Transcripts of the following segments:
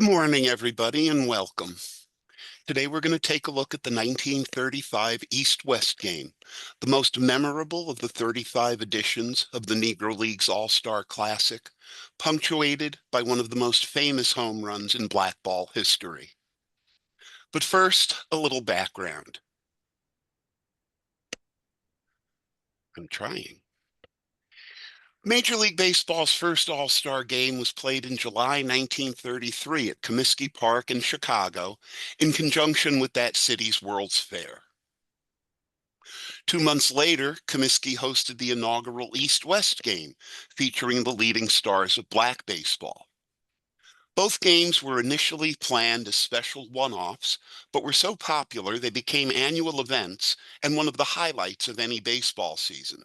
Good morning, everybody, and welcome. Today we're going to take a look at the 1935 East-West game, the most memorable of the 35 editions of the Negro League's All-Star Classic, punctuated by one of the most famous home runs in blackball history. But first, a little background. I'm trying. Major League Baseball's first All-Star game was played in July 1933 at Comiskey Park in Chicago in conjunction with that city's World's Fair. 2 months later, Comiskey hosted the inaugural East-West game, featuring the leading stars of black baseball. Both games were initially planned as special one-offs, but were so popular they became annual events and one of the highlights of any baseball season.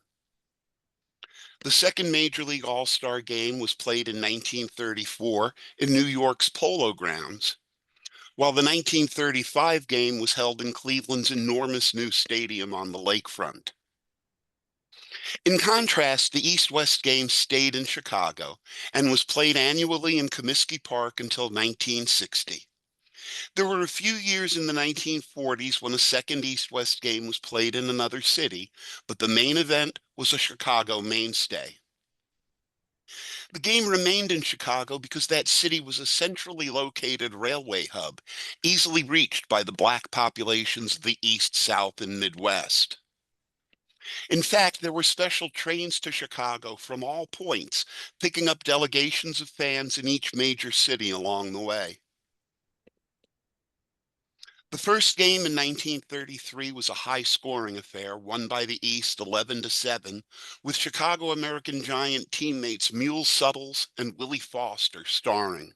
The second Major League All-Star game was played in 1934 in New York's Polo Grounds, while the 1935 game was held in Cleveland's enormous new stadium on the lakefront. In contrast, the East-West game stayed in Chicago and was played annually in Comiskey Park until 1960. There were a few years in the 1940s when a second East-West game was played in another city, but the main event was a Chicago mainstay. The game remained in Chicago because that city was a centrally located railway hub, easily reached by the black populations of the East, South, and Midwest. In fact, there were special trains to Chicago from all points, picking up delegations of fans in each major city along the way. The first game in 1933 was a high-scoring affair, won by the East 11-7, with Chicago American Giant teammates Mule Suttles and Willie Foster starring.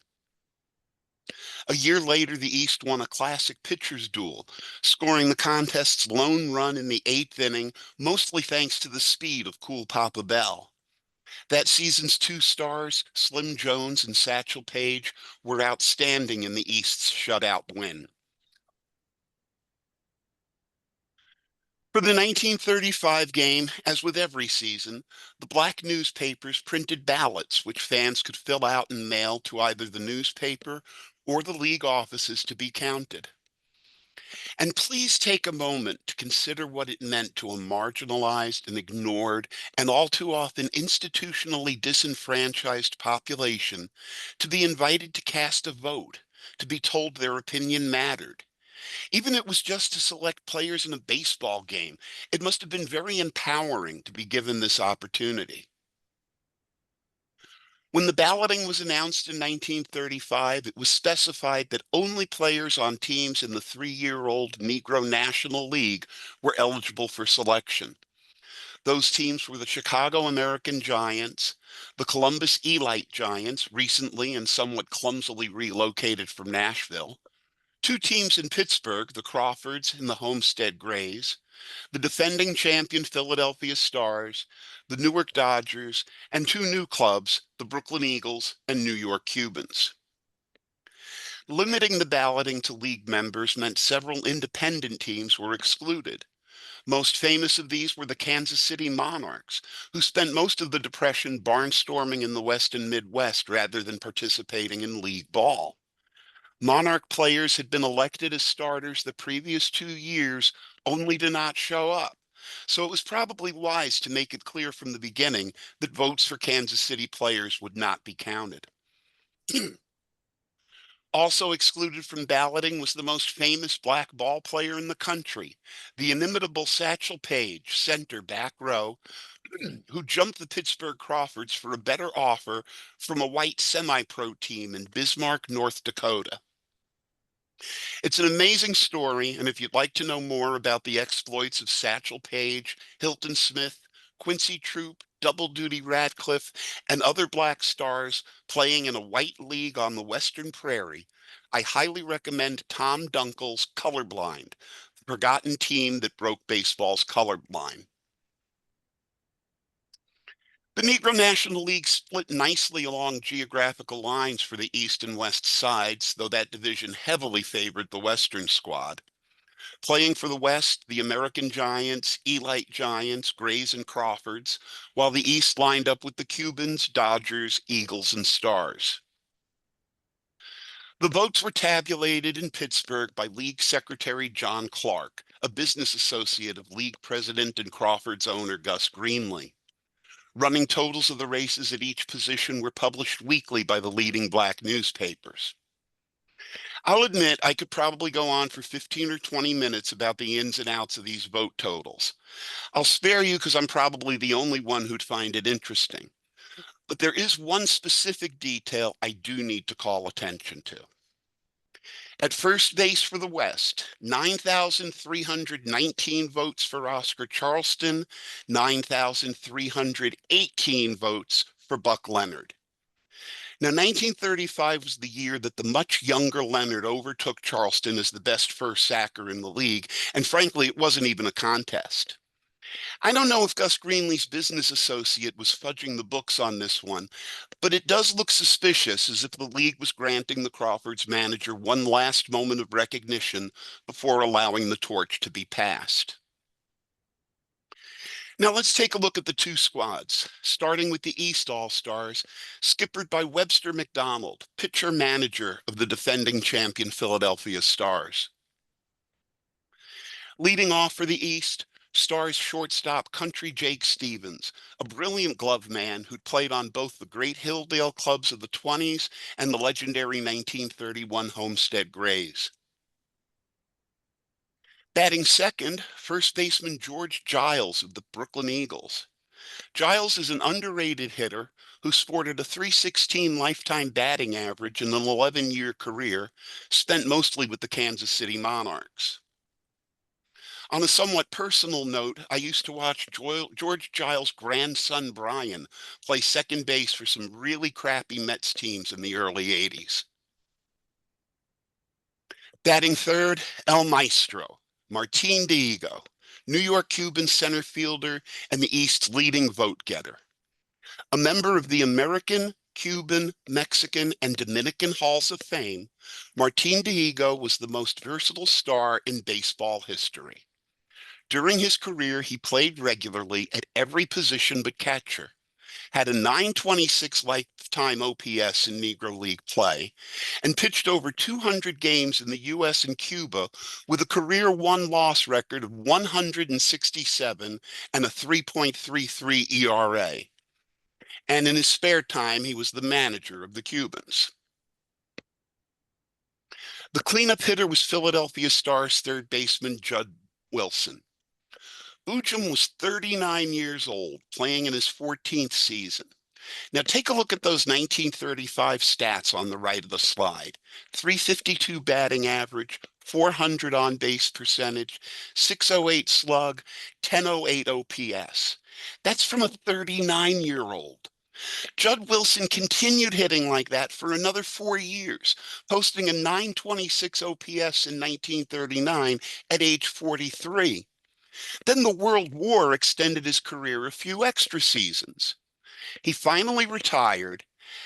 A year later, the East won a classic pitcher's duel, scoring the contest's lone run in the 8th inning, mostly thanks to the speed of Cool Papa Bell. That season's two stars, Slim Jones and Satchel Paige, were outstanding in the East's shutout win. For the 1935 game, as with every season, the black newspapers printed ballots which fans could fill out and mail to either the newspaper or the league offices to be counted. And please take a moment to consider what it meant to a marginalized and ignored and all too often institutionally disenfranchised population to be invited to cast a vote, to be told their opinion mattered. Even if it was just to select players in a baseball game, it must have been very empowering to be given this opportunity. When the balloting was announced in 1935, it was specified that only players on teams in the 3-year-old Negro National League were eligible for selection. Those teams were the Chicago American Giants, the Columbus Elite Giants, recently and somewhat clumsily relocated from Nashville, two teams in Pittsburgh, the Crawfords and the Homestead Grays, the defending champion Philadelphia Stars, the Newark Dodgers, and two new clubs, the Brooklyn Eagles and New York Cubans. Limiting the balloting to league members meant several independent teams were excluded. Most famous of these were the Kansas City Monarchs, who spent most of the Depression barnstorming in the West and Midwest rather than participating in league ball. Monarch players had been elected as starters the previous 2 years, only to not show up. So it was probably wise to make it clear from the beginning that votes for Kansas City players would not be counted. Also excluded from balloting was the most famous black ball player in the country, the inimitable Satchel Paige, center back row, who jumped the Pittsburgh Crawfords for a better offer from a white semi-pro team in Bismarck, North Dakota. It's an amazing story, and if you'd like to know more about the exploits of Satchel Paige, Hilton Smith, Quincy Troop, Double Duty Radcliffe, and other black stars playing in a white league on the Western Prairie, I highly recommend Tom Dunkel's Colorblind, the forgotten team that broke baseball's color line. The Negro National League split nicely along geographical lines for the East and West sides, though that division heavily favored the Western squad. Playing for the West, the American Giants, Elite Giants, Grays, and Crawfords, while the East lined up with the Cubans, Dodgers, Eagles, and Stars. The votes were tabulated in Pittsburgh by League Secretary John Clark, a business associate of League President and Crawford's owner Gus Greenlee. Running totals of the races at each position were published weekly by the leading black newspapers. I'll admit I could probably go on for 15 or 20 minutes about the ins and outs of these vote totals. I'll spare you because I'm probably the only one who'd find it interesting. But there is one specific detail I do need to call attention to. At first base for the West, 9,319 votes for Oscar Charleston, 9,318 votes for Buck Leonard. Now, 1935 was the year that the much younger Leonard overtook Charleston as the best first sacker in the league, and frankly, it wasn't even a contest. I don't know if Gus Greenlee's business associate was fudging the books on this one, but it does look suspicious, as if the league was granting the Crawfords manager one last moment of recognition before allowing the torch to be passed. Now let's take a look at the two squads, starting with the East All-Stars, skippered by Webster McDonald, pitcher-manager of the defending champion Philadelphia Stars. Leading off for the East, Stars shortstop Country Jake Stevens, a brilliant glove man who'd played on both the great Hilldale clubs of the 20s and the legendary 1931 Homestead Grays. Batting second, first baseman George Giles of the Brooklyn Eagles. Giles is an underrated hitter who sported a .316 lifetime batting average in an 11-year career, spent mostly with the Kansas City Monarchs. On a somewhat personal note, I used to watch George Giles' grandson Brian play second base for some really crappy Mets teams in the early 80s. Batting third, El Maestro, Martin Diego, New York Cuban center fielder and the East's leading vote getter. A member of the American, Cuban, Mexican, and Dominican Halls of Fame, Martin Diego was the most versatile star in baseball history. During his career, he played regularly at every position but catcher, had a .926 lifetime OPS in Negro League play, and pitched over 200 games in the U.S. and Cuba with a career won-loss record of 167 and a 3.33 ERA. And in his spare time, he was the manager of the Cubans. The cleanup hitter was Philadelphia Stars third baseman Judd Wilson. Boojum was 39 years old, playing in his 14th season. Now take a look at those 1935 stats on the right of the slide. .352 batting average, .400 on-base percentage, .608 slug, .1008 OPS. That's from a 39-year-old. Judd Wilson continued hitting like that for another 4 years, posting a .926 OPS in 1939 at age 43. Then the World War extended his career a few extra seasons. He finally retired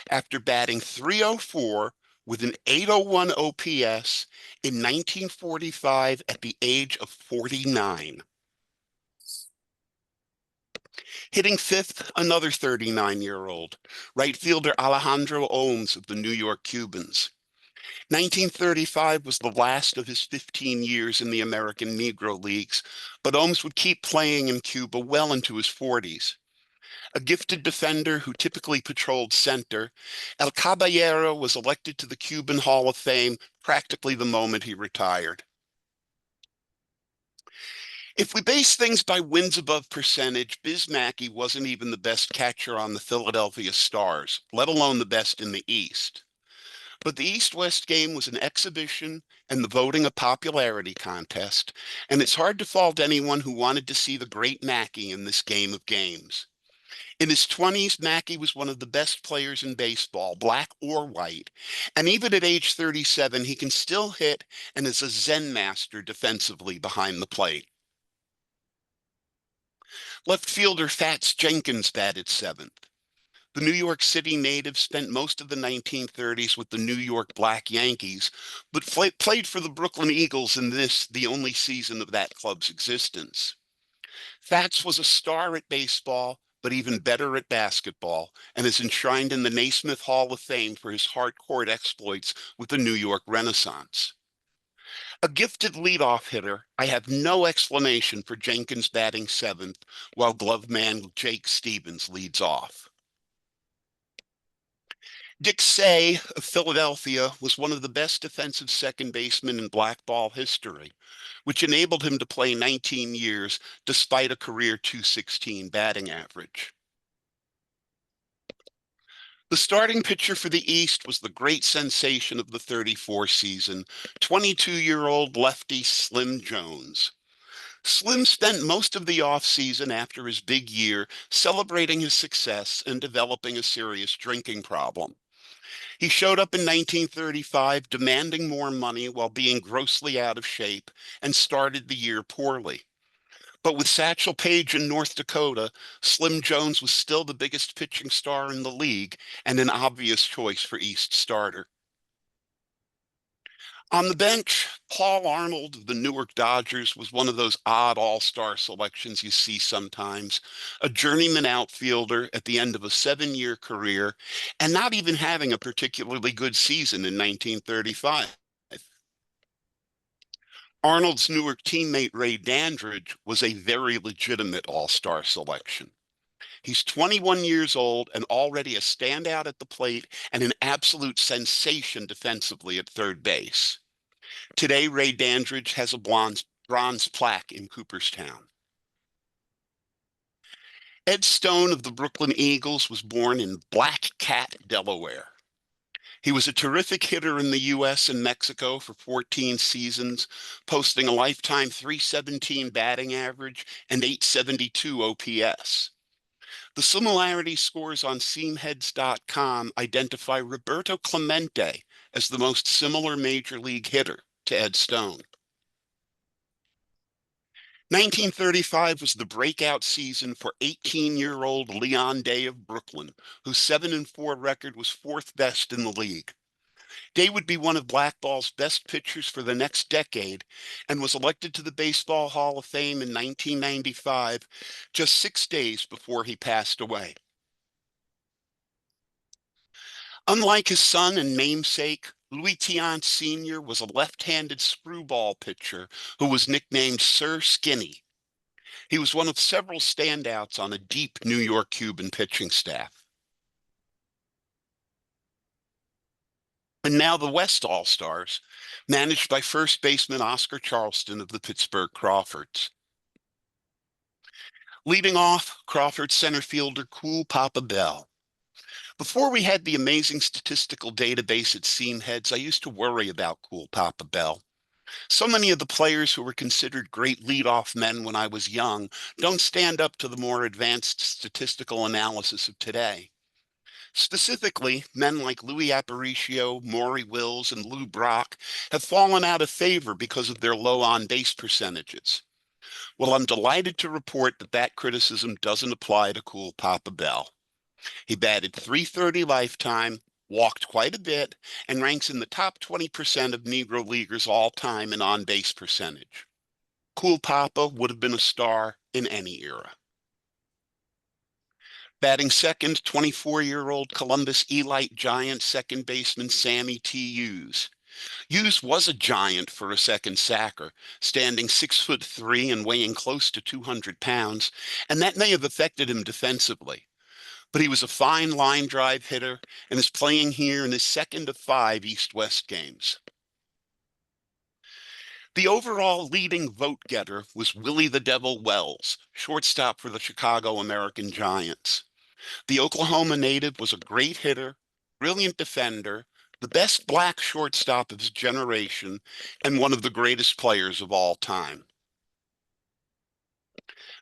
after batting .304 with an .801 OPS in 1945 at the age of 49. Hitting fifth, another 39-year-old, right fielder Alejandro Ohms of the New York Cubans. 1935 was the last of his 15 years in the American Negro Leagues, but Ohms would keep playing in Cuba well into his 40s. A gifted defender who typically patrolled center, El Caballero was elected to the Cuban Hall of Fame practically the moment he retired. If we base things by wins above percentage, Biz Mackey wasn't even the best catcher on the Philadelphia Stars, let alone the best in the East. But the East-West game was an exhibition and the voting a popularity contest, and it's hard to fault anyone who wanted to see the great Mackey in this game of games. In his 20s, Mackey was one of the best players in baseball, black or white, and even at age 37, he can still hit and is a Zen master defensively behind the plate. Left fielder Fats Jenkins batted seventh. The New York City native spent most of the 1930s with the New York Black Yankees, but played for the Brooklyn Eagles in this, the only season of that club's existence. Fats was a star at baseball, but even better at basketball, and is enshrined in the Naismith Hall of Fame for his hard-court exploits with the New York Renaissance. A gifted leadoff hitter, I have no explanation for Jenkins batting seventh while glove man Jake Stevens leads off. Dick Say of Philadelphia was one of the best defensive second basemen in black ball history, which enabled him to play 19 years despite a career .216 batting average. The starting pitcher for the East was the great sensation of the 34 season, 22-year-old lefty Slim Jones. Slim spent most of the offseason after his big year celebrating his success and developing a serious drinking problem. He showed up in 1935 demanding more money while being grossly out of shape and started the year poorly. But with Satchel Paige in North Dakota, Slim Jones was still the biggest pitching star in the league and an obvious choice for East starter. On the bench, Paul Arnold of the Newark Dodgers was one of those odd all-star selections you see sometimes, a journeyman outfielder at the end of a 7-year career and not even having a particularly good season in 1935. Arnold's Newark teammate Ray Dandridge was a very legitimate all-star selection. He's 21 years old and already a standout at the plate and an absolute sensation defensively at third base. Today, Ray Dandridge has a bronze plaque in Cooperstown. Ed Stone of the Brooklyn Eagles was born in Black Cat, Delaware. He was a terrific hitter in the U.S. and Mexico for 14 seasons, posting a lifetime .317 batting average and .872 OPS. The similarity scores on Seamheads.com identify Roberto Clemente as the most similar major league hitter to Ed Stone. 1935 was the breakout season for 18-year-old Leon Day of Brooklyn, whose 7-4 record was fourth best in the league. Day would be one of blackball's best pitchers for the next decade and was elected to the Baseball Hall of Fame in 1995, just 6 days before he passed away. Unlike his son and namesake, Louis Tiant Sr. was a left-handed screwball pitcher who was nicknamed Sir Skinny. He was one of several standouts on a deep New York Cuban pitching staff. And now the West All-Stars, managed by first baseman Oscar Charleston of the Pittsburgh Crawfords. Leading off, Crawford center fielder Cool Papa Bell. Before we had the amazing statistical database at Seamheads, I used to worry about Cool Papa Bell. So many of the players who were considered great leadoff men when I was young don't stand up to the more advanced statistical analysis of today. Specifically, men like Louis Aparicio, Maury Wills, and Lou Brock have fallen out of favor because of their low on-base percentages. Well, I'm delighted to report that that criticism doesn't apply to Cool Papa Bell. He batted .330 lifetime, walked quite a bit, and ranks in the top 20% of Negro leaguers all time in on-base percentage. Cool Papa would have been a star in any era. Batting second, 24-year-old Columbus Elite Giant second baseman Sammy T. Hughes. Hughes was a giant for a second sacker, standing 6'3" and weighing close to 200 pounds, and that may have affected him defensively. But he was a fine line drive hitter and is playing here in his second of 5 East-West games. The overall leading vote getter was Willie the Devil Wells, shortstop for the Chicago American Giants. The Oklahoma native was a great hitter, brilliant defender, the best black shortstop of his generation, and one of the greatest players of all time.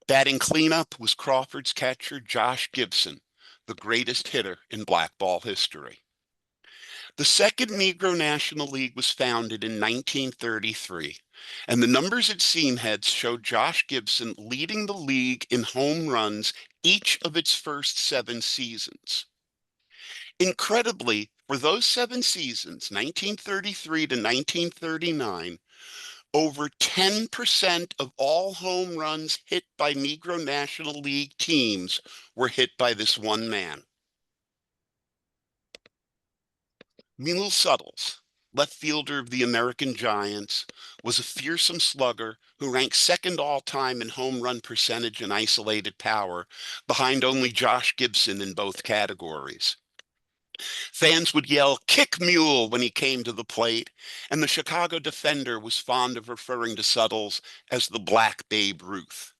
Batting cleanup was Crawford's catcher Josh Gibson, the greatest hitter in blackball history. The second Negro National League was founded in 1933, and the numbers at Seamheads showed Josh Gibson leading the league in home runs each of its first 7 seasons. Incredibly, for those 7 seasons, 1933 to 1939, Over 10% of all home runs hit by Negro National League teams were hit by this one man. Mule Suttles, left fielder of the American Giants, was a fearsome slugger who ranked second all-time in home run percentage and isolated power, behind only Josh Gibson in both categories. Fans would yell, "Kick Mule," when he came to the plate, and the Chicago Defender was fond of referring to Suttles as the Black Babe Ruth.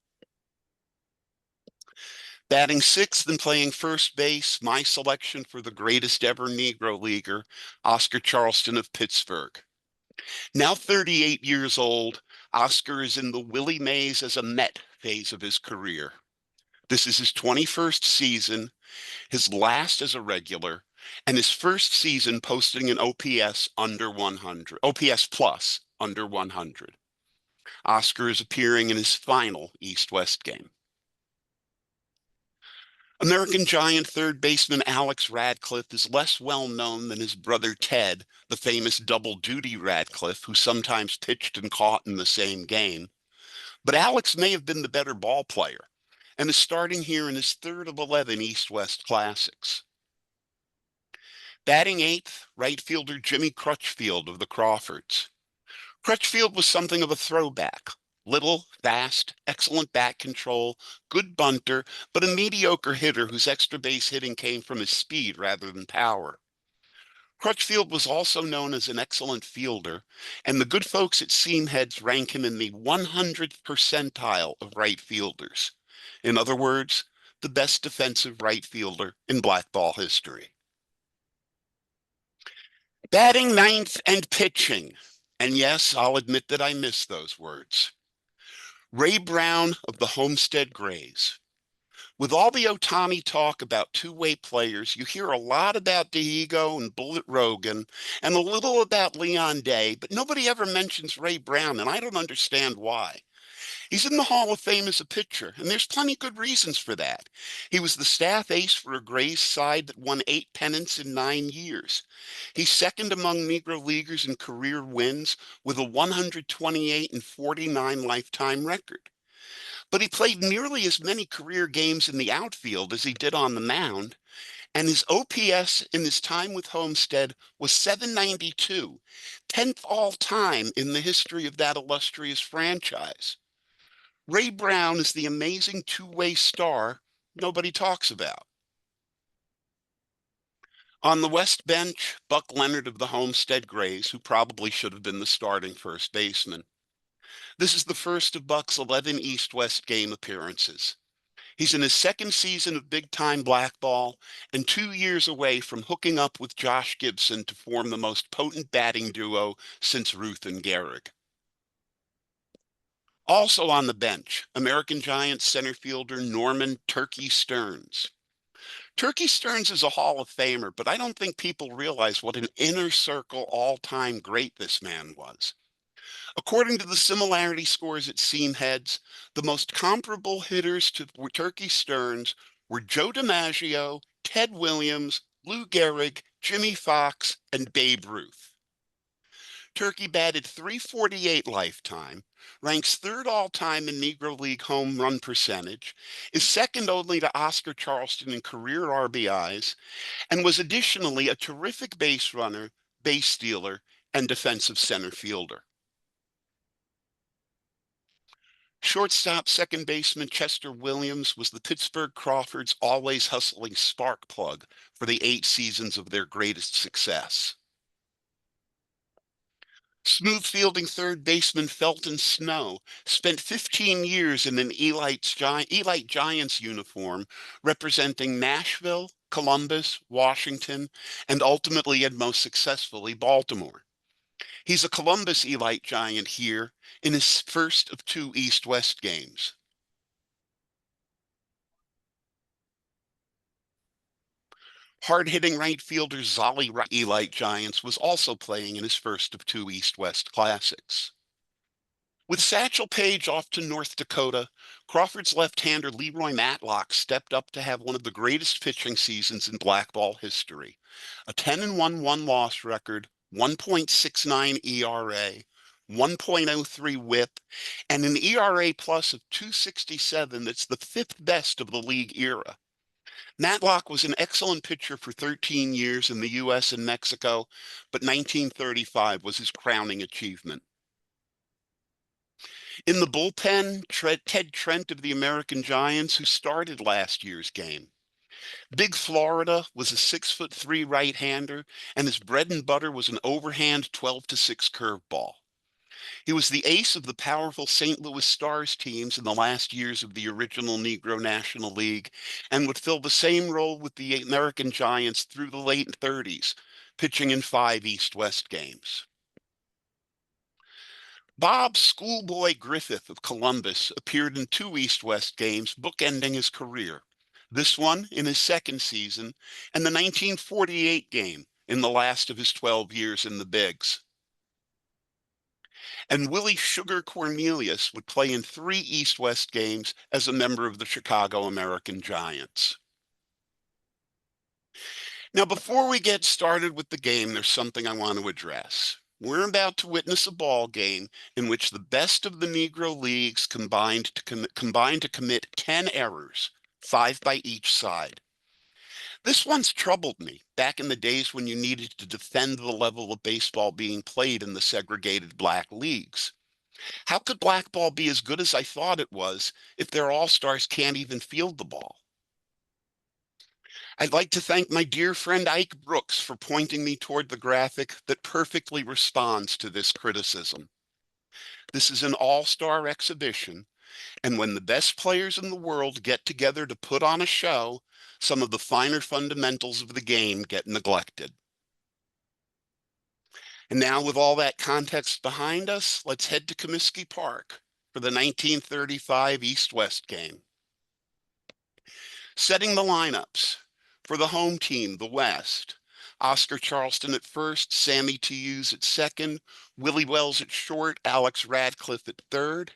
Batting sixth and playing first base, my selection for the greatest ever Negro leaguer, Oscar Charleston of Pittsburgh. Now 38 years old, Oscar is in the Willie Mays as a Met phase of his career. This is his 21st season, his last as a regular, and his first season posting an OPS under 100, OPS plus under 100. Oscar is appearing in his final East-West game. American Giant third baseman Alex Radcliffe is less well known than his brother Ted, the famous double duty Radcliffe, who sometimes pitched and caught in the same game. But Alex may have been the better ball player and is starting here in his third of 11 East-West Classics. Batting eighth, right fielder Jimmy Crutchfield of the Crawfords. Crutchfield was something of a throwback. Little, fast, excellent bat control, good bunter, but a mediocre hitter whose extra base hitting came from his speed rather than power. Crutchfield was also known as an excellent fielder, and the good folks at Seamheads rank him in the 100th percentile of right fielders. In other words, the best defensive right fielder in black ball history. Batting ninth and pitching. And yes, I'll admit that I missed those words. Ray Brown of the Homestead Grays. With all the Ohtani talk about two-way players, you hear a lot about Diego and Bullet Rogan and a little about Leon Day, but nobody ever mentions Ray Brown, and I don't understand why. He's in the Hall of Fame as a pitcher, and there's plenty good reasons for that. He was the staff ace for a Grays side that won 8 pennants in 9 years. He's second among Negro leaguers in career wins with a 128-49 lifetime record. But he played nearly as many career games in the outfield as he did on the mound, and his OPS in his time with Homestead was 792, 10th all-time in the history of that illustrious franchise. Ray Brown is the amazing two-way star nobody talks about. On the West bench, Buck Leonard of the Homestead Grays, who probably should have been the starting first baseman. This is the first of Buck's 11 East-West game appearances. He's in his second season of big-time blackball and 2 years away from hooking up with Josh Gibson to form the most potent batting duo since Ruth and Gehrig. Also on the bench, American Giants center fielder Norman Turkey Stearns. Turkey Stearns is a Hall of Famer, but I don't think people realize what an inner circle all-time great this man was. According to the similarity scores at Seamheads, the most comparable hitters to Turkey Stearns were Joe DiMaggio, Ted Williams, Lou Gehrig, Jimmy Fox, and Babe Ruth. Turkey batted .348 lifetime, ranks third all-time in Negro League home run percentage, is second only to Oscar Charleston in career RBIs, and was additionally a terrific base runner, base stealer, and defensive center fielder. Shortstop second baseman Chester Williams was the Pittsburgh Crawfords' always hustling spark plug for the 8 seasons of their greatest success. Smooth fielding third baseman Felton Snow spent 15 years in an Elite Giants uniform representing Nashville, Columbus, Washington, and ultimately and most successfully Baltimore. He's a Columbus Elite Giant here in his first of 2 East-West games. Hard-hitting right fielder Zolly Elite Giants was also playing in his first of 2 East-West Classics. With Satchel Paige off to North Dakota, Crawford's left-hander Leroy Matlock stepped up to have one of the greatest pitching seasons in blackball history. A 10-1 one-loss record, 1.69 ERA, 1.03 whip, and an ERA plus of 267 that's the fifth best of the league era. Matlock was an excellent pitcher for 13 years in the U.S. and Mexico, but 1935 was his crowning achievement. In the bullpen, Ted Trent of the American Giants, who started last year's game. Big Florida was a 6'3" right-hander, and his bread and butter was an overhand 12-6 curveball. He was the ace of the powerful St. Louis Stars teams in the last years of the original Negro National League, and would fill the same role with the American Giants through the late 30s, pitching in 5 East-West games. Bob Schoolboy Griffith of Columbus appeared in 2 East-West games, bookending his career. This one in his second season, and the 1948 game in the last of his 12 years in the Bigs. And Willie Sugar Cornelius would play in 3 East-West games as a member of the Chicago American Giants. Now, before we get started with the game, there's something I want to address. We're about to witness a ball game in which the best of the Negro leagues combined to commit 10 errors, 5 by each side. This once troubled me back in the days when you needed to defend the level of baseball being played in the segregated black leagues. How could black ball be as good as I thought it was if their all-stars can't even field the ball? I'd like to thank my dear friend Ike Brooks for pointing me toward the graphic that perfectly responds to this criticism. This is an all-star exhibition, and when the best players in the world get together to put on a show, some of the finer fundamentals of the game get neglected. And now, with all that context behind us, let's head to Comiskey Park for the 1935 East-West game. Setting the lineups. For the home team, the West, Oscar Charleston at first, Sammy Hughes at second, Willie Wells at short, Alex Radcliffe at third.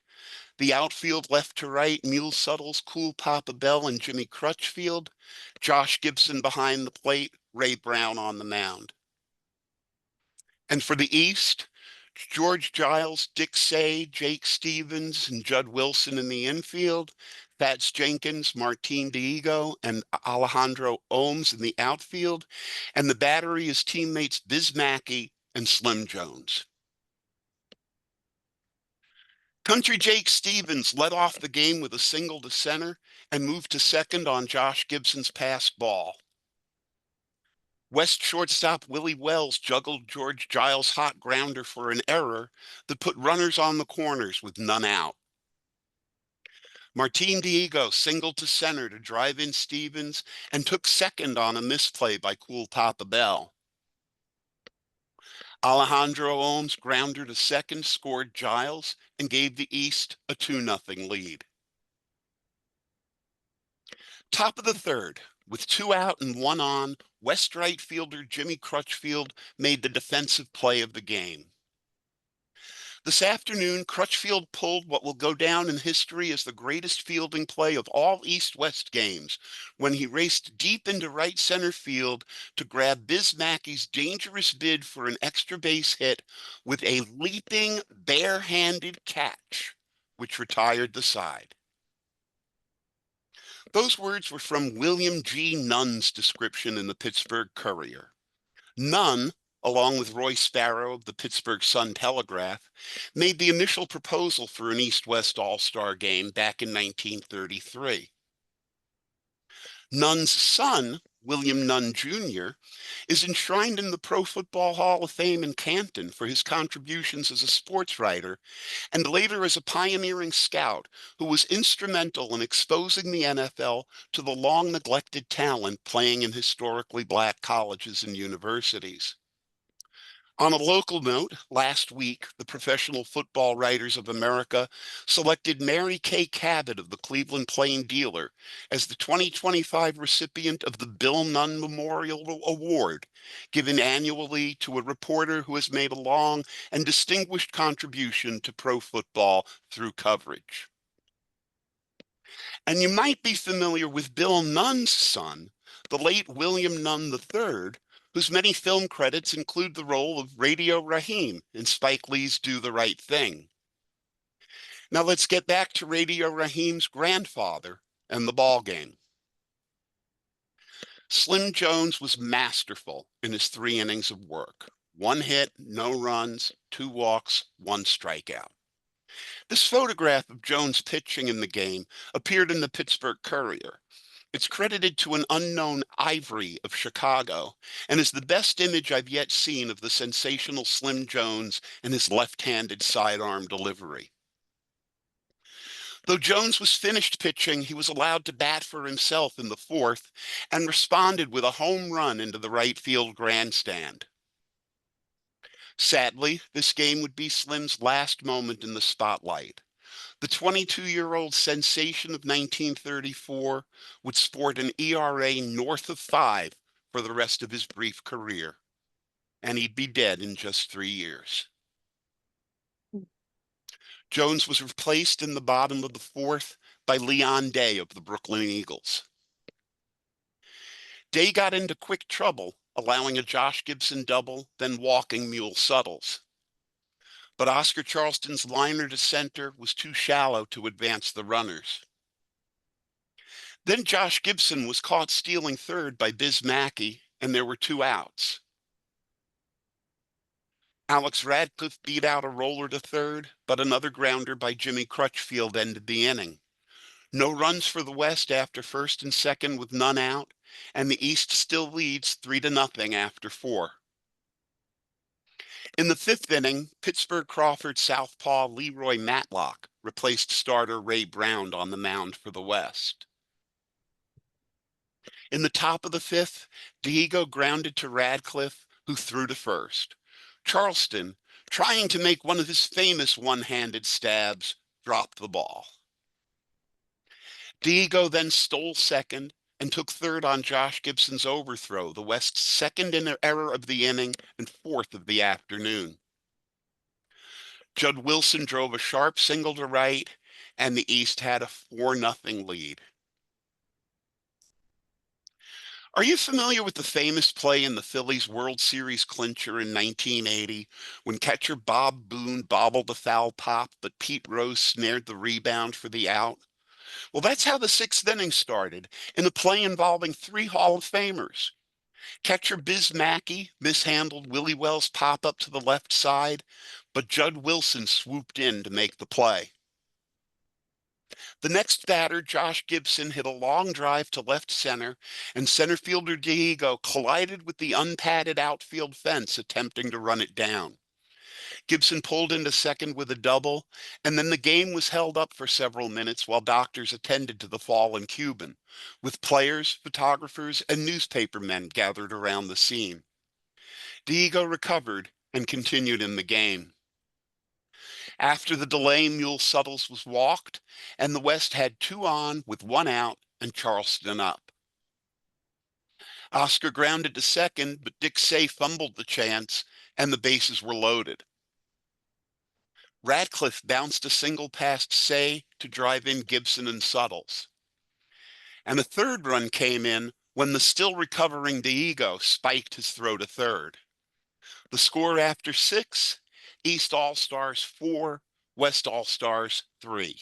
The outfield left to right, Mule Suttles, Cool Papa Bell, and Jimmy Crutchfield. Josh Gibson behind the plate, Ray Brown on the mound. And for the East, George Giles, Dick Say, Jake Stevens, and Judd Wilson in the infield, Fats Jenkins, Martin Diego, and Alejandro Ohms in the outfield, and the battery is teammates Biz Mackey and Slim Jones. Country Jake Stevens led off the game with a single to center and moved to second on Josh Gibson's passed ball. West shortstop Willie Wells juggled George Giles' hot grounder for an error that put runners on the corners with none out. Martin Diego singled to center to drive in Stevens and took second on a misplay by Cool Papa Bell. Alejandro Ohms grounded to second, scored Giles, and gave the East a 2-0 lead. Top of the third, with 2 out and 1 on, West right fielder Jimmy Crutchfield made the defensive play of the game. This afternoon, Crutchfield pulled what will go down in history as the greatest fielding play of all East-West games when he raced deep into right center field to grab Biz Mackey's dangerous bid for an extra base hit with a leaping, bare-handed catch, which retired the side. Those words were from William G. Nunn's description in the Pittsburgh Courier. Nunn, along with Roy Sparrow of the Pittsburgh Sun-Telegraph, made the initial proposal for an East-West All-Star game back in 1933. Nunn's son, William Nunn Jr., is enshrined in the Pro Football Hall of Fame in Canton for his contributions as a sports writer and later as a pioneering scout who was instrumental in exposing the NFL to the long-neglected talent playing in historically black colleges and universities. On a local note, last week, the Professional Football Writers of America selected Mary Kay Cabot of the Cleveland Plain Dealer as the 2025 recipient of the Bill Nunn Memorial Award, given annually to a reporter who has made a long and distinguished contribution to pro football through coverage. And you might be familiar with Bill Nunn's son, the late William Nunn III, whose many film credits include the role of Radio Raheem in Spike Lee's Do the Right Thing. Now let's get back to Radio Raheem's grandfather and the ball game. Slim Jones was masterful in his 3 innings of work. 1 hit, no runs, 2 walks, 1 strikeout. This photograph of Jones pitching in the game appeared in the Pittsburgh Courier. It's credited to an unknown Ivory of Chicago and is the best image I've yet seen of the sensational Slim Jones and his left-handed sidearm delivery. Though Jones was finished pitching, he was allowed to bat for himself in the fourth and responded with a home run into the right field grandstand. Sadly, this game would be Slim's last moment in the spotlight. The 22-year-old sensation of 1934 would sport an ERA north of 5 for the rest of his brief career, and he'd be dead in just 3 years. Jones was replaced in the bottom of the fourth by Leon Day of the Brooklyn Eagles. Day got into quick trouble, allowing a Josh Gibson double, then walking Mule Suttles. But Oscar Charleston's liner to center was too shallow to advance the runners. Then Josh Gibson was caught stealing third by Biz Mackey, and there were 2 outs. Alex Radcliffe beat out a roller to third, but another grounder by Jimmy Crutchfield ended the inning. No runs for the West after first and second with none out, and the East still leads 3-0 after 4. In the 5th inning, Pittsburgh Crawford southpaw Leroy Matlock replaced starter Ray Brown on the mound for the West. In the top of the 5th, Diego grounded to Radcliffe, who threw to first. Charleston, trying to make one of his famous one-handed stabs, dropped the ball. Diego then stole second and took third on Josh Gibson's overthrow, the West's second error of the inning and 4th of the afternoon. Judd Wilson drove a sharp single to right, and the East had a 4-0 lead. Are you familiar with the famous play in the Phillies World Series clincher in 1980 when catcher Bob Boone bobbled a foul pop, but Pete Rose snared the rebound for the out? Well, that's how the 6th inning started, in a play involving 3 Hall of Famers. Catcher Biz Mackey mishandled Willie Wells' pop-up to the left side, but Judd Wilson swooped in to make the play. The next batter, Josh Gibson, hit a long drive to left center, and center fielder Diego collided with the unpadded outfield fence, attempting to run it down. Gibson pulled into second with a double, and then the game was held up for several minutes while doctors attended to the fallen Cuban, with players, photographers, and newspaper men gathered around the scene. Diego recovered and continued in the game. After the delay, Mule Suttles was walked, and the West had 2 on with 1 out and Charleston up. Oscar grounded to second, but Dick Say fumbled the chance, and the bases were loaded. Radcliffe bounced a single past Say to drive in Gibson and Suttles. And a 3rd run came in when the still recovering Diego spiked his throw to third. The score after 6, East All-Stars 4, West All-Stars 3.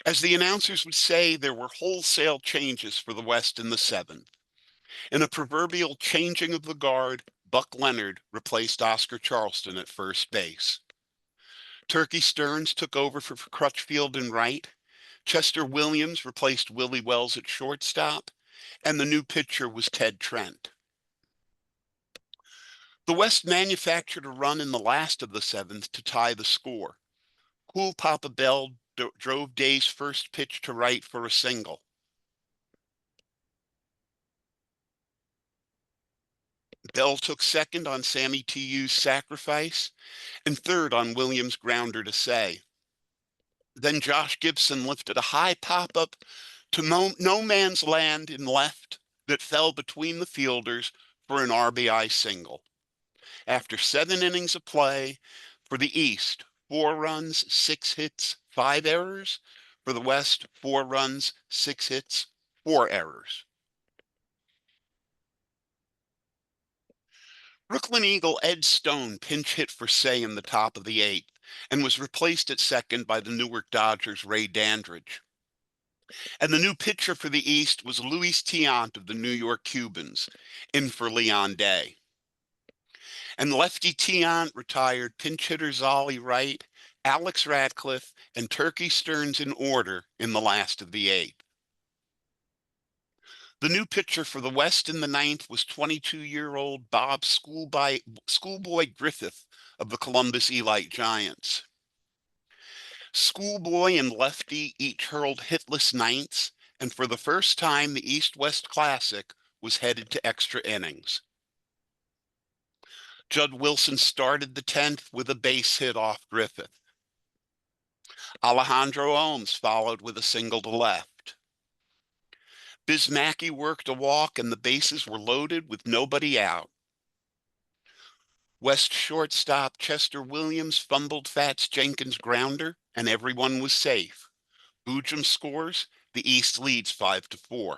As the announcers would say, there were wholesale changes for the West in the 7th. In a proverbial changing of the guard, Buck Leonard replaced Oscar Charleston at first base. Turkey Stearns took over for Crutchfield in right. Chester Williams replaced Willie Wells at shortstop, and the new pitcher was Ted Trent. The West manufactured a run in the last of the 7th to tie the score. Cool Papa Bell drove Day's first pitch to right for a single. Bell took second on Sammy T.U.'s sacrifice and third on Williams' grounder to Say. Then Josh Gibson lifted a high pop-up to no man's land in left that fell between the fielders for an RBI single. After 7 innings of play, for the East, 4 runs, 6 hits, 5 errors. For the West, 4 runs, 6 hits, 4 errors. Brooklyn Eagle Ed Stone pinch hit for Say in the top of the eighth and was replaced at second by the Newark Dodgers' Ray Dandridge. And the new pitcher for the East was Luis Tiant of the New York Cubans, in for Leon Day. And lefty Tiant retired pinch hitter Zolly Wright, Alex Radcliffe, and Turkey Stearns in order in the last of the eighth. The new pitcher for the West in the ninth was 22-year-old Bob Schoolboy Griffith of the Columbus Elite Giants. Schoolboy and lefty each hurled hitless ninths, and for the first time the East-West Classic was headed to extra innings. Judd Wilson started the 10th with a base hit off Griffith. Alejandro Ohms followed with a single to left. Biz Mackey worked a walk and the bases were loaded with nobody out. West shortstop Chester Williams fumbled Fats Jenkins' grounder and everyone was safe. Boojum scores, the East leads 5-4.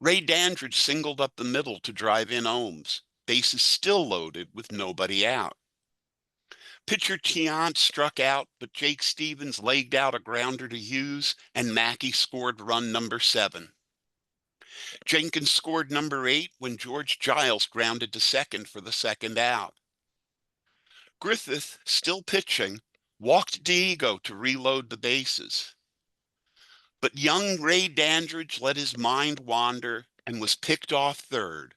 Ray Dandridge singled up the middle to drive in Ohms. Bases still loaded with nobody out. Pitcher Tiant struck out, but Jake Stevens legged out a grounder to Hughes, and Mackey scored run number 7. Jenkins scored number 8 when George Giles grounded to second for the second out. Griffith, still pitching, walked Diego to reload the bases. But young Ray Dandridge let his mind wander and was picked off third,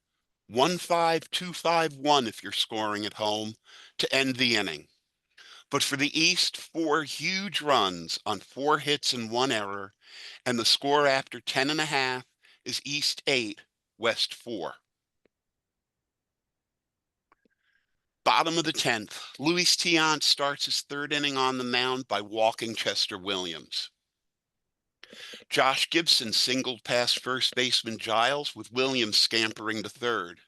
1-5-2-5-1 if you're scoring at home, to end the inning. But for the East, 4 huge runs on 4 hits and 1 error, and the score after 10.5 is East 8, West 4. Bottom of the 10th, Luis Tiant starts his third inning on the mound by walking Chester Williams. Josh Gibson singled past first baseman Giles with Williams scampering to third.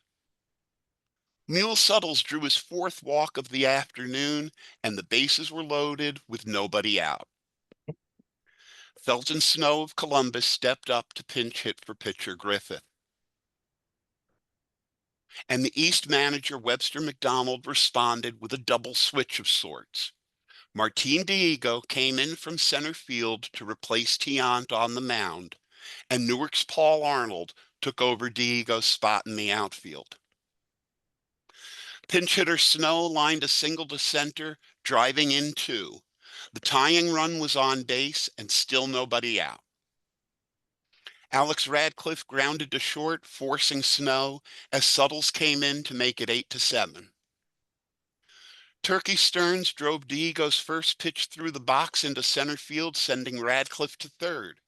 Mule Suttles drew his 4th walk of the afternoon, and the bases were loaded with nobody out. Felton Snow of Columbus stepped up to pinch hit for pitcher Griffith. And the East manager Webster McDonald responded with a double switch of sorts. Martin Diego came in from center field to replace Tiant on the mound, and Newark's Paul Arnold took over Diego's spot in the outfield. Pinch hitter Snow lined a single to center, driving in 2. The tying run was on base and still nobody out. Alex Radcliffe grounded to short, forcing Snow as Suttles came in to make it 8-7. Turkey Stearns drove Diego's first pitch through the box into center field, sending Radcliffe to third.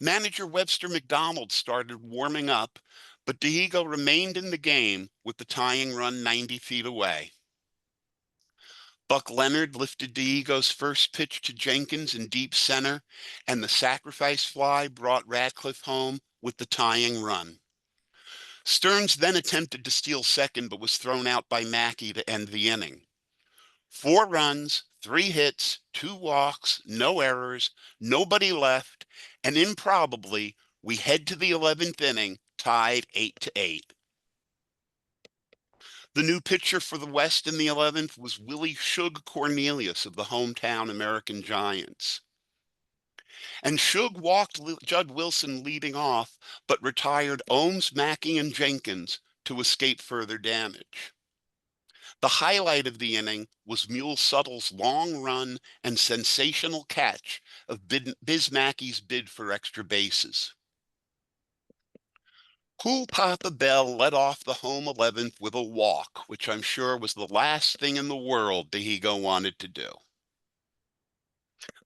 Manager Webster McDonald started warming up, but Diego remained in the game with the tying run 90 feet away. Buck Leonard lifted Diego's first pitch to Jenkins in deep center, and the sacrifice fly brought Radcliffe home with the tying run. Stearns then attempted to steal second, but was thrown out by Mackey to end the inning. 4 runs, 3 hits, 2 walks, no errors, nobody left, and improbably, we head to the 11th inning, tied 8-8. The new pitcher for the West in the 11th was Willie Shug Cornelius of the hometown American Giants. And Shug walked Judd Wilson leading off, but retired Ohms, Mackey, and Jenkins to escape further damage. The highlight of the inning was Mule Suttles' long run and sensational catch of Biz Mackey's bid for extra bases. Cool Papa Bell led off the home 11th with a walk, which I'm sure was the last thing in the world Diego wanted to do.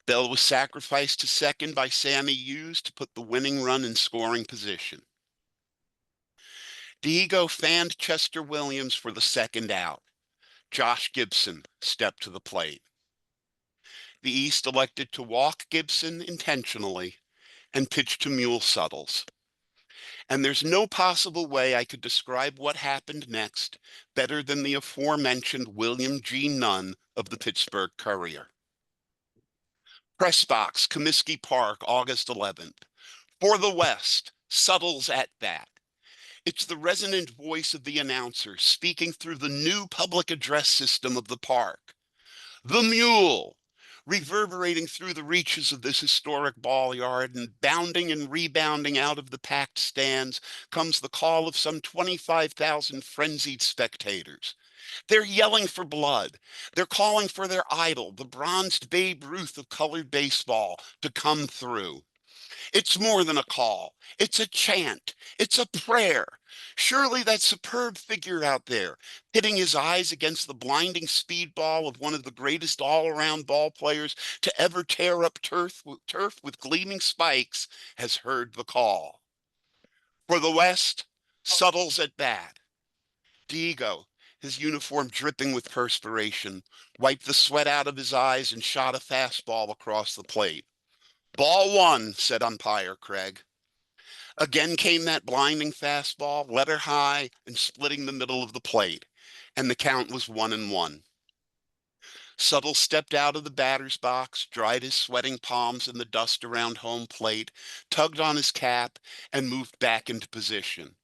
Bell was sacrificed to second by Sammy Hughes to put the winning run in scoring position. Diego fanned Chester Williams for the second out. Josh Gibson stepped to the plate. The East elected to walk Gibson intentionally and pitch to Mule Suttles. And there's no possible way I could describe what happened next better than the aforementioned William G. Nunn of the Pittsburgh Courier. Press box, Comiskey Park, August 11th. For the West, Suttles at bat. It's the resonant voice of the announcer speaking through the new public address system of the park. The mule, reverberating through the reaches of this historic ball yard and bounding and rebounding out of the packed stands comes the call of some 25,000 frenzied spectators. They're yelling for blood. They're calling for their idol, the bronzed Babe Ruth of colored baseball, to come through. It's more than a call. It's a chant. It's a prayer. Surely that superb figure out there, pitting his eyes against the blinding speedball of one of the greatest all-around ball players to ever tear up turf with gleaming spikes, has heard the call. For the West, Suttle's at bat. Diego, his uniform dripping with perspiration, wiped the sweat out of his eyes and shot a fastball across the plate. Ball one, said umpire Craig. Again came that blinding fastball, letter high and splitting the middle of the plate, and the count was 1-1. Suttle stepped out of the batter's box, dried his sweating palms in the dust around home plate, tugged on his cap, and moved back into position.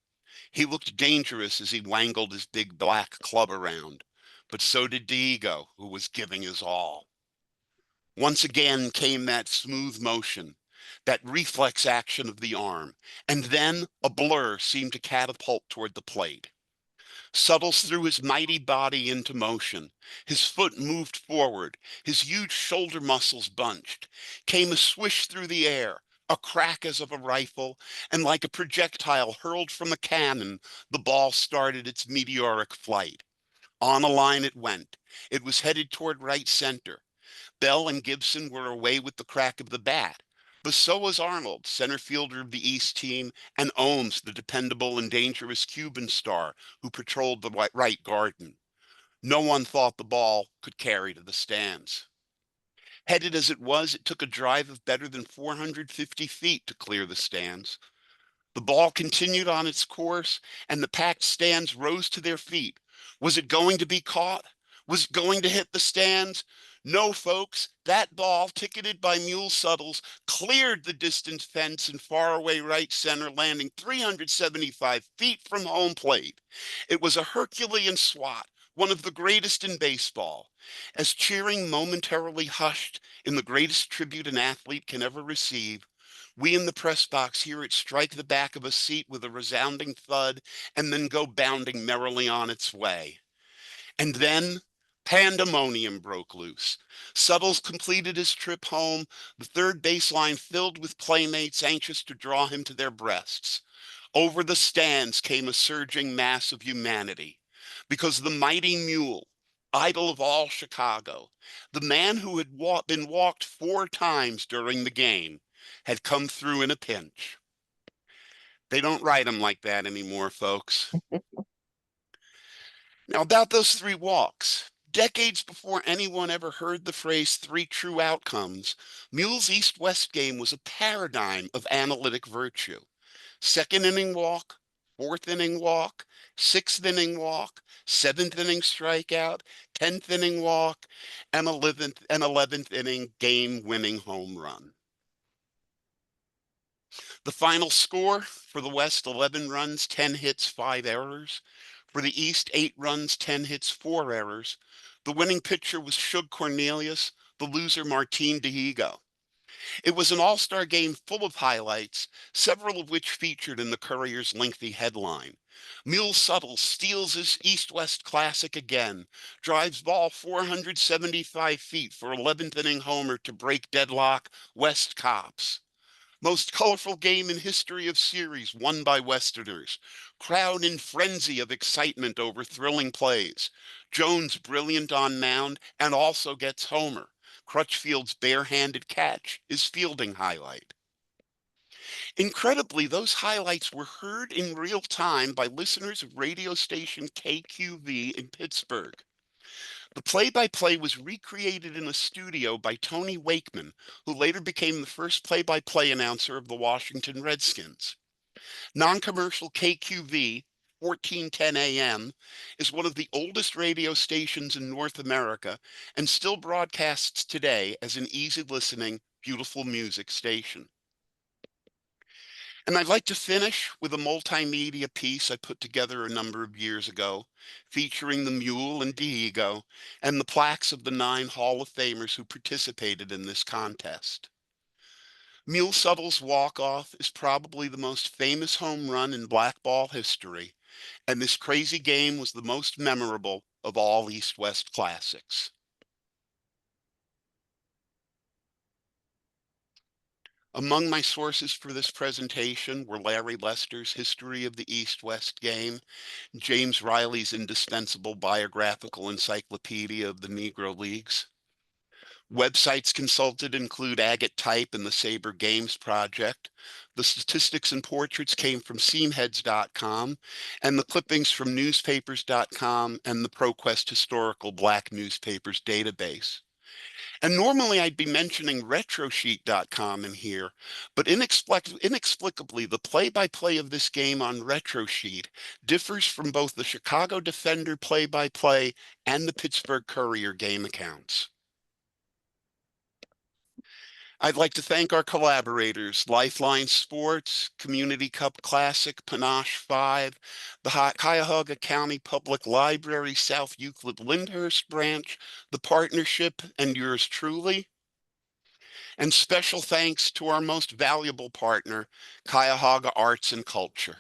He looked dangerous as he wangled his big black club around, but so did Diego, who was giving his all. Once again came that smooth motion, that reflex action of the arm, and then a blur seemed to catapult toward the plate. Suttles threw his mighty body into motion. His foot moved forward. His huge shoulder muscles bunched. Came a swish through the air, a crack as of a rifle, and like a projectile hurled from a cannon, the ball started its meteoric flight. On a line it went. It was headed toward right center. Bell and Gibson were away with the crack of the bat, but so was Arnold, center fielder of the East team, and Ohms, the dependable and dangerous Cuban star who patrolled the right garden. No one thought the ball could carry to the stands. Headed as it took a drive of better than 450 feet to clear the stands. The ball continued on its course, and the packed stands rose to their feet. Was it going to be caught? Was it going to hit the stands? No, folks, that ball, ticketed by Mule Suttles, cleared the distant fence in faraway right center, landing 375 feet from home plate. It was a Herculean swat, one of the greatest in baseball. As cheering momentarily hushed in the greatest tribute an athlete can ever receive, we in the press box hear it strike the back of a seat with a resounding thud and then go bounding merrily on its way. And then pandemonium broke loose. Suttles completed his trip home, the third baseline filled with playmates anxious to draw him to their breasts. Over the stands came a surging mass of humanity, because the mighty mule, idol of all Chicago, the man who had been walked 4 times during the game, had come through in a pinch. They don't write them like that anymore, folks. Now, about those 3 walks. Decades before anyone ever heard the phrase 3 true outcomes, Mule's East-West game was a paradigm of analytic virtue. Second inning walk, fourth inning walk, sixth inning walk, seventh inning strikeout, 10th inning walk, and 11th inning game-winning home run. The final score for the West, 11 runs, 10 hits, 5 errors. For the East, 8 runs, 10 hits, 4 errors. The winning pitcher was Shug Cornelius, the loser Martin Diego. It was an all-star game full of highlights, several of which featured in the Courier's lengthy headline. Mule Suttle steals his East-West classic again, drives ball 475 feet for 11th inning homer to break deadlock, West Cops. Most colorful game in history of series won by Westerners. Crowd in frenzy of excitement over thrilling plays. Jones brilliant on mound and also gets homer. Crutchfield's barehanded catch is fielding highlight. Incredibly, those highlights were heard in real time by listeners of radio station KQV in Pittsburgh. The play-by-play was recreated in a studio by Tony Wakeman, who later became the first play-by-play announcer of the Washington Redskins. Non-commercial KQV, 1410 AM, is one of the oldest radio stations in North America and still broadcasts today as an easy-listening, beautiful music station. And I'd like to finish with a multimedia piece I put together a number of years ago, featuring the mule and Diego and the plaques of the 9 Hall of Famers who participated in this contest. Mule Suttle's walk-off is probably the most famous home run in black ball history, and this crazy game was the most memorable of all East-West classics. Among my sources for this presentation were Larry Lester's History of the East-West Game, James Riley's indispensable biographical encyclopedia of the Negro Leagues. Websites consulted include Agate Type and the Saber Games Project. The statistics and portraits came from seamheads.com, and the clippings from newspapers.com and the ProQuest Historical Black Newspapers database. And normally I'd be mentioning retrosheet.com in here, but inexplicably, the play-by-play of this game on Retrosheet differs from both the Chicago Defender play-by-play and the Pittsburgh Courier game accounts. I'd like to thank our collaborators, Lifeline Sports, Community Cup Classic, Panache 5, the Cuyahoga County Public Library, South Euclid Lyndhurst Branch, the Partnership, and yours truly. And special thanks to our most valuable partner, Cuyahoga Arts and Culture.